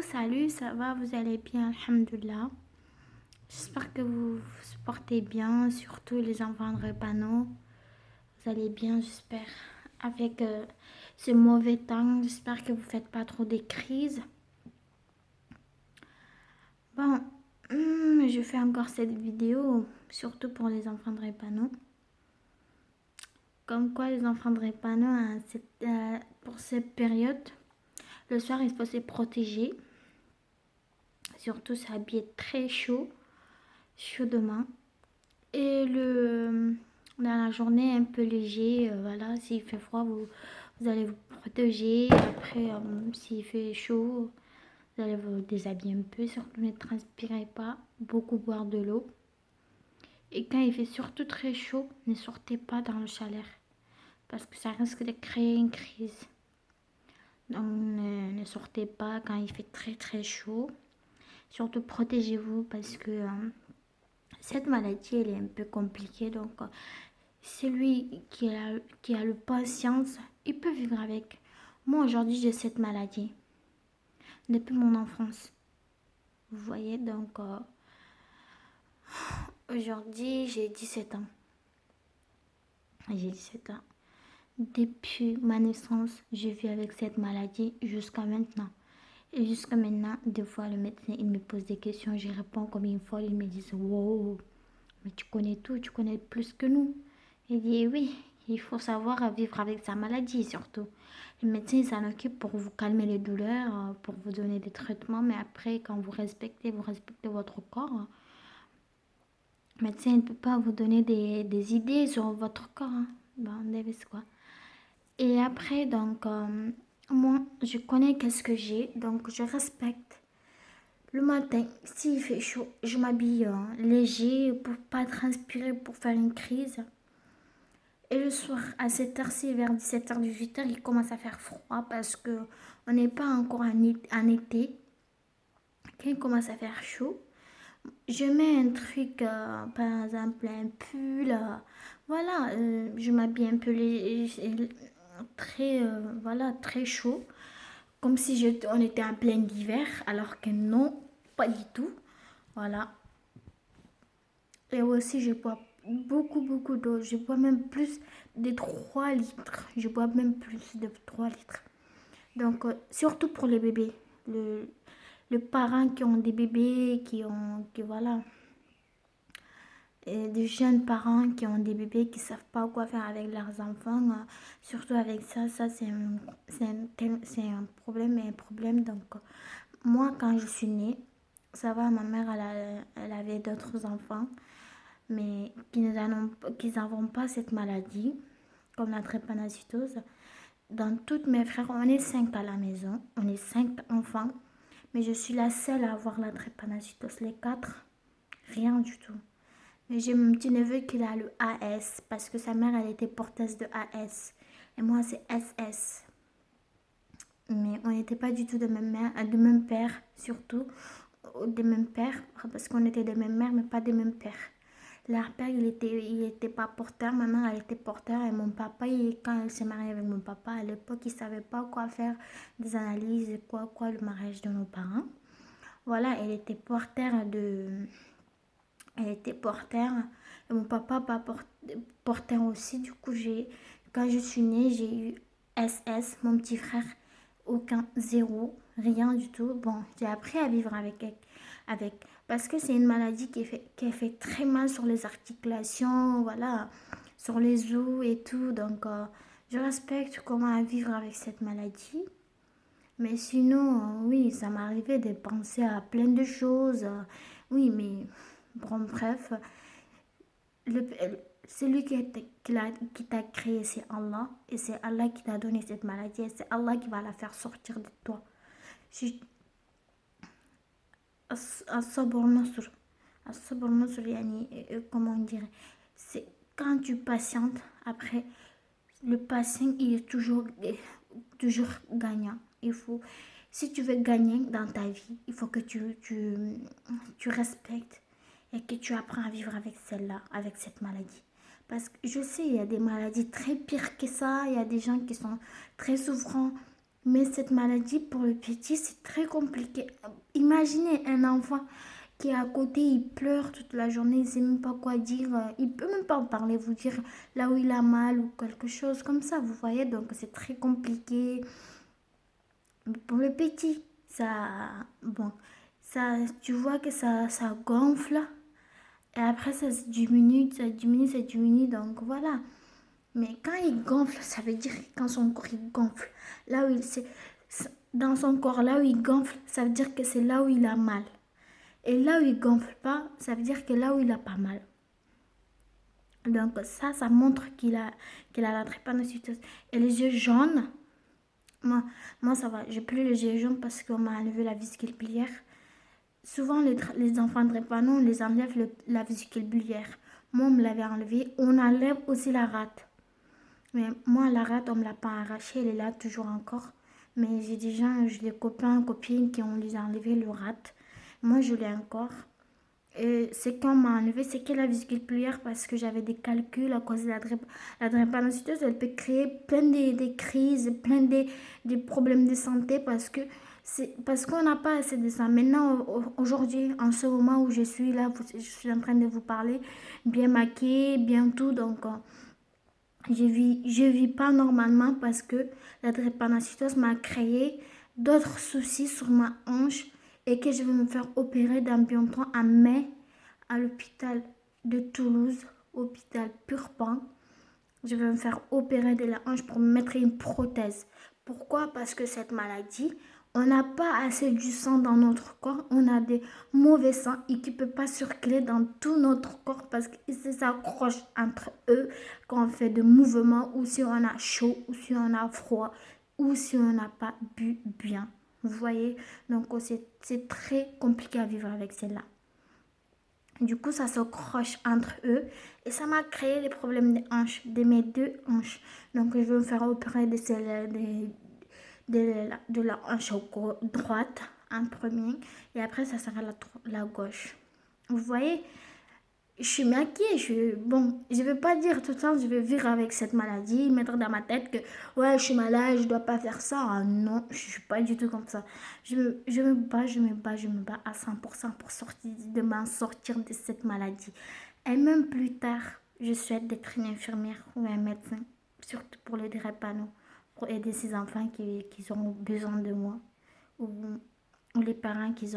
salut, ça va, vous allez bien, alhamdoulilah. J'espère que vous vous portez bien, surtout les enfants de Repano. Vous allez bien, j'espère. Avec ce mauvais temps, j'espère que vous ne faites pas trop des crises. Bon, je fais encore cette vidéo, surtout pour les enfants de Repano. Comme quoi, les enfants de Repano, pour cette période, le soir, il faut se protéger. Surtout s'habiller très chaudement. Et dans la journée, un peu léger, voilà, s'il fait froid, vous allez vous protéger. Après, s'il fait chaud, vous allez vous déshabiller un peu. Surtout ne transpirez pas, beaucoup boire de l'eau. Et quand il fait surtout très chaud, ne sortez pas dans le chaleur parce que ça risque de créer une crise. Donc ne sortez pas quand il fait très très chaud. Surtout protégez-vous parce que cette maladie elle est un peu compliquée. Donc celui qui a le patience, il peut vivre avec. Moi aujourd'hui j'ai cette maladie depuis mon enfance. Vous voyez, donc aujourd'hui j'ai 17 ans. J'ai 17 ans. Depuis ma naissance, je vis avec cette maladie jusqu'à maintenant. Et jusqu'à maintenant, des fois le médecin il me pose des questions, je réponds comme une folle, il me dit wow, mais tu connais tout, tu connais plus que nous. Il dit oui, il faut savoir vivre avec sa maladie surtout. Le médecin il s'en occupe pour vous calmer les douleurs, pour vous donner des traitements, mais après quand vous respectez votre corps, le médecin ne peut pas vous donner des idées sur votre corps. Bon, c'est quoi. Et après, donc, moi, je connais qu'est-ce que j'ai, donc je respecte. Le matin, s'il fait chaud, je m'habille léger pour pas transpirer, pour faire une crise. Et le soir, à cette heure-ci, vers 17h, 18h, il commence à faire froid parce que on n'est pas encore en été. Quand il commence à faire chaud, je mets un truc, par exemple un pull. Voilà, je m'habille un peu très, voilà, très chaud. Comme si on était en plein hiver, alors que non, pas du tout. Voilà. Et aussi, je bois beaucoup d'eau. Je bois même plus de 3 litres. Je bois même plus de 3 litres. Donc, surtout pour les bébés. Les parents qui ont des bébés, voilà, et des jeunes parents qui ont des bébés qui ne savent pas quoi faire avec leurs enfants, surtout avec ça c'est un problème et un problème. Donc, moi, quand je suis née, ça va, ma mère, elle avait d'autres enfants, mais qui n'avons pas cette maladie, comme la drépanocytose. Dans toutes mes frères, on est 5 à la maison, on est 5 enfants, mais je suis la seule à avoir la drépanocytose. Les 4, rien du tout. Mais j'ai mon petit neveu qui a le AS, parce que sa mère, elle était porteuse de AS. Et moi, c'est SS. Mais on n'était pas du tout de même mère, de même père, surtout de même père, parce qu'on était de même mère, mais pas de même père. Leur père, il était pas porteur, ma mère, elle était porteur, et mon papa, quand elle s'est mariée avec mon papa, à l'époque, il savait pas quoi faire, des analyses, quoi, le mariage de nos parents. Voilà, elle était porteur, et mon papa, pas porteur aussi. Du coup, quand je suis née, j'ai eu SS, mon petit frère, aucun, zéro, rien du tout. Bon, j'ai appris à vivre avec parce que c'est une maladie qui fait très mal sur les articulations, voilà, sur les os et tout. Donc, je respecte comment vivre avec cette maladie. Mais sinon, oui, ça m'arrivait de penser à plein de choses. Oui, mais bon, bref, le, celui qui t'a créé, c'est Allah. Et c'est Allah qui t'a donné cette maladie. Et c'est Allah qui va la faire sortir de toi. Si, الصبر نصر. الصبر نصر, comment on dirait, c'est quand tu patientes, après, le patient, il est toujours gagnant. Si tu veux gagner dans ta vie, il faut que tu respectes et que tu apprends à vivre avec celle-là, avec cette maladie. Parce que je sais, il y a des maladies très pires que ça, il y a des gens qui sont très souffrants, Mais cette maladie, pour le petit, c'est très compliqué. Imaginez un enfant qui est à côté, il pleure toute la journée, il ne sait même pas quoi dire. Il peut même pas en parler, vous dire là où il a mal ou quelque chose comme ça, vous voyez. Donc c'est très compliqué. Pour le petit, bon, tu vois que ça gonfle. Et après, ça se diminue, ça diminue, ça diminue. Donc voilà. Mais quand il gonfle, ça veut dire que quand son corps il gonfle, là où dans son corps, là où il gonfle, ça veut dire que c'est là où il a mal. Et là où il gonfle pas, ça veut dire que là où il a pas mal. Donc ça montre qu'il a la drépanocytose. Et les yeux jaunes, moi, moi ça va, j'ai plus les yeux jaunes parce qu'on m'a enlevé la vésicule biliaire. Souvent, les enfants drépano, on les enlève la vésicule biliaire. Moi, on me l'avait enlevé. On enlève aussi la rate. Mais moi, la rate, on me l'a pas arrachée, elle est là toujours encore. Mais j'ai des copains, copines qui ont les enlevé le rate. Moi, je l'ai encore. Et c'est quand on m'a enlevé, c'est que la vésicule biliaire parce que j'avais des calculs à cause de la drépanocytose. Elle peut créer plein des crises, plein des problèmes de santé parce qu'on n'a pas assez de ça. Maintenant, aujourd'hui, en ce moment où je suis là, je suis en train de vous parler, bien maquillée, bien tout. Donc, je vis pas normalement parce que la drépanocytose m'a créé d'autres soucis sur ma hanche et que je vais me faire opérer dans bientôt en mai à l'hôpital de Toulouse, hôpital Purpan. Je vais me faire opérer de la hanche pour me mettre une prothèse. Pourquoi? Parce que cette maladie, on n'a pas assez du sang dans notre corps. On a des mauvais sangs et qui ne peut pas circuler dans tout notre corps parce qu'ils s'accrochent entre eux quand on fait des mouvements ou si on a chaud ou si on a froid ou si on n'a pas bu bien. Vous voyez? Donc c'est très compliqué à vivre avec celle-là. Du coup, ça se croche entre eux et ça m'a créé des problèmes de hanches, de mes deux hanches. Donc, je vais me faire opérer de la hanche droite en premier et après, ça sera la gauche. Vous voyez, je suis maquillée, bon, je vais pas dire tout le temps, je vais vivre avec cette maladie, mettre dans ma tête que, ouais, je suis malade, je dois pas faire ça. Ah, non, je suis pas du tout comme ça. Je me bats à 100% de m'en sortir de cette maladie. Et même plus tard, je souhaite d'être une infirmière ou un médecin, surtout pour les drépano, pour aider ces enfants qui ont besoin de moi, ou, ou les parents qui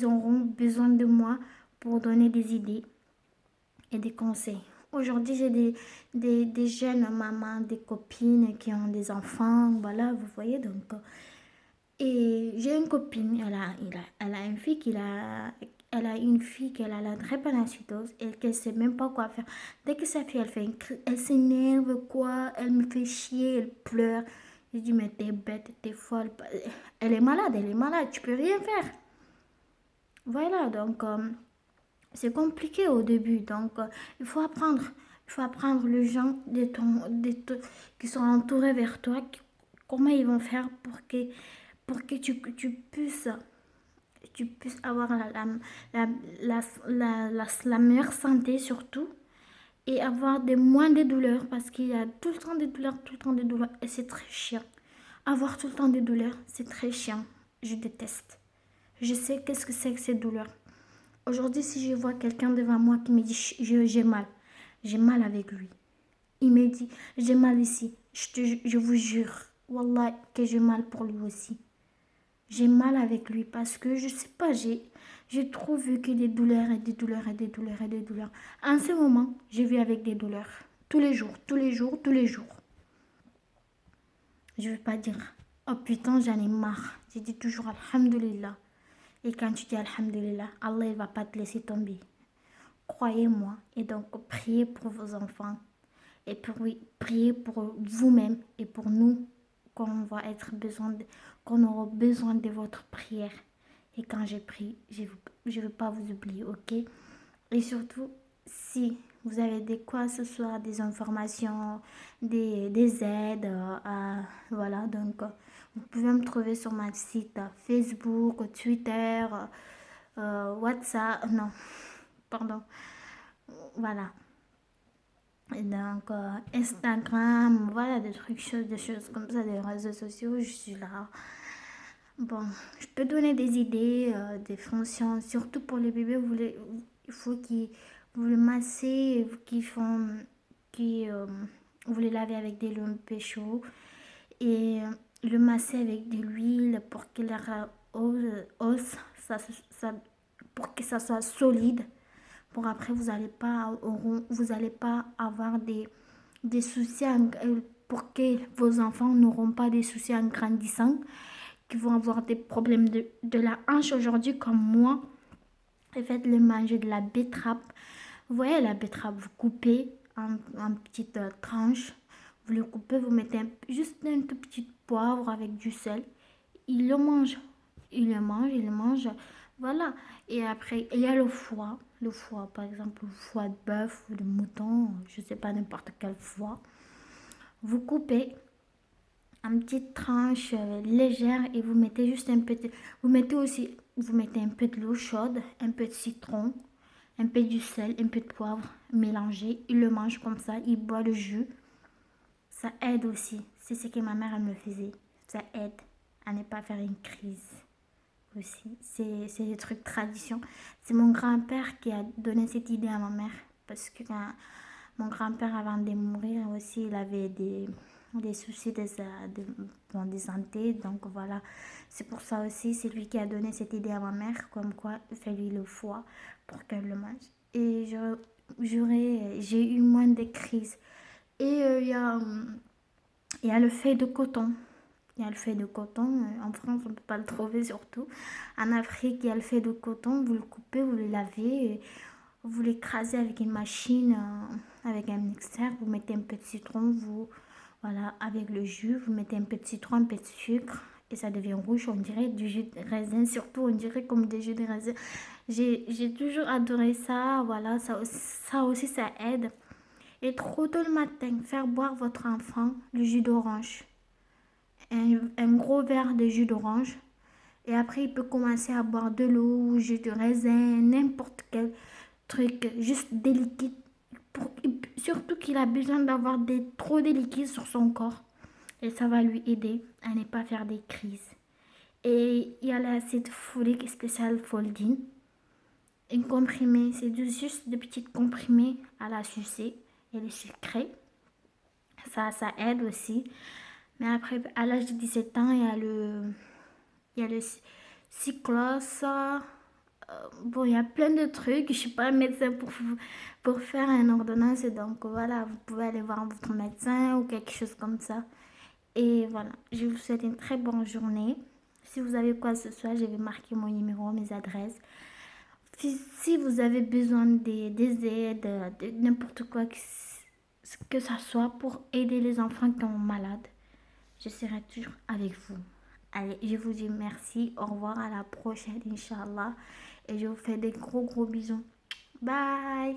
auront besoin de moi pour donner des idées et des conseils. Aujourd'hui, j'ai des jeunes mamans, des copines qui ont des enfants, voilà, vous voyez, donc. Et j'ai une copine, elle a une fille elle a une fille qui a la drépanocytose et qu'elle sait même pas quoi faire. Dès que sa fille, elle fait une crise, elle s'énerve, quoi, elle me fait chier, elle pleure. Je dis, mais t'es bête, t'es folle. Elle est malade, tu peux rien faire. Voilà, donc c'est compliqué au début. Donc il faut apprendre. Il faut apprendre les gens qui sont entourés vers toi, comment ils vont faire pour que tu puisses avoir la meilleure santé surtout et avoir des moins de douleurs parce qu'il y a tout le temps des douleurs, tout le temps des douleurs et c'est très chiant. Avoir tout le temps des douleurs, c'est très chiant. Je déteste. Je sais qu'est-ce que c'est que ces douleurs. Aujourd'hui, si je vois quelqu'un devant moi qui me dit j'ai mal avec lui. Il me dit j'ai mal ici. Je vous jure, wallah, que j'ai mal pour lui aussi. J'ai mal avec lui parce que je sais pas, j'ai trop vu que des douleurs et des douleurs et des douleurs et des douleurs. En ce moment, je vis avec des douleurs. Tous les jours, tous les jours, tous les jours. Je ne vais pas dire, oh putain, j'en ai marre. Je dis toujours Alhamdulillah. Et quand tu dis Alhamdulillah, Allah ne va pas te laisser tomber. Croyez-moi. Et donc, priez pour vos enfants. Et priez pour vous-même et pour nous, qu'on aura besoin de votre prière. Et quand je prie, je ne veux pas vous oublier, ok? Et surtout, si vous avez quoi que ce soit, des informations, des aides, voilà, donc vous pouvez me trouver sur ma site Facebook, Twitter, WhatsApp, non, pardon, voilà. Et donc, Instagram, voilà, des choses comme ça, des réseaux sociaux, je suis là. Bon, je peux donner des idées, des fonctions, surtout pour les bébés, il faut qu'ils, vous le massez, qui, vous les lavez avec des lumps chauds et le masser avec de l'huile pour que leur os, ça, ça, pour que ça soit solide. Pour après, vous allez pas avoir des soucis pour que vos enfants n'auront pas des soucis en grandissant, qui vont avoir des problèmes de la hanche aujourd'hui comme moi. Et faites-le manger de la betterave. Vous voyez la betterave, vous coupez en petites tranches. Vous le coupez, vous mettez juste un tout petit poivre avec du sel. Il le mange. Il le mange. Voilà. Et après, il y a le foie. Le foie, par exemple, le foie de bœuf ou de mouton, je ne sais pas, n'importe quel foie. Vous coupez en petites tranches légères et vous mettez juste un peu de... Vous mettez un peu de l'eau chaude, un peu de citron, un peu du sel, un peu de poivre, mélangé. Il le mange comme ça, il boit le jus. Ça aide aussi. C'est ce que ma mère elle me faisait. Ça aide à ne pas faire une crise aussi. C'est des trucs tradition. C'est mon grand-père qui a donné cette idée à ma mère. Parce que quand mon grand-père, avant de mourir aussi, il avait des soucis de santé. Donc voilà, c'est pour ça aussi, c'est lui qui a donné cette idée à ma mère, comme quoi il fallait le foie pour qu'elle le mange. Et j'ai eu moins de crises. Et il y a le fait de coton. Il y a le fait de coton. En France, on ne peut pas le trouver surtout. En Afrique, il y a le fait de coton. Vous le coupez, vous le lavez, vous l'écrasez avec une machine, avec un mixeur. Vous mettez un peu de citron, voilà, avec le jus. Vous mettez un peu de citron, un peu de sucre. Et ça devient rouge, on dirait du jus de raisin. Surtout, on dirait comme des jus de raisin. J'ai toujours adoré ça. Voilà, ça aussi, ça aide. Et trop tôt le matin, faire boire votre enfant le jus d'orange. Un gros verre de jus d'orange. Et après, il peut commencer à boire de l'eau, jus de raisin, n'importe quel truc, juste des liquides. Surtout qu'il a besoin d'avoir trop de liquides sur son corps. Et ça va lui aider à ne pas faire des crises. Et il y a l'acide folique spécial Foldin. Un comprimé, juste de petits comprimés à la sucer et le sucré. Ça aide aussi. Mais après, à l'âge de 17 ans, il y a le cyclos. Bon, il y a plein de trucs. Je ne suis pas médecin pour faire une ordonnance. Donc voilà, vous pouvez aller voir votre médecin ou quelque chose comme ça. Et voilà, je vous souhaite une très bonne journée. Si vous avez quoi que ce soit, je vais marquer mon numéro, mes adresses. Si vous avez besoin des aides, de n'importe quoi que ça soit pour aider les enfants qui sont malades, je serai toujours avec vous. Allez, je vous dis merci, au revoir, à la prochaine, Inch'Allah. Et je vous fais des gros bisous. Bye!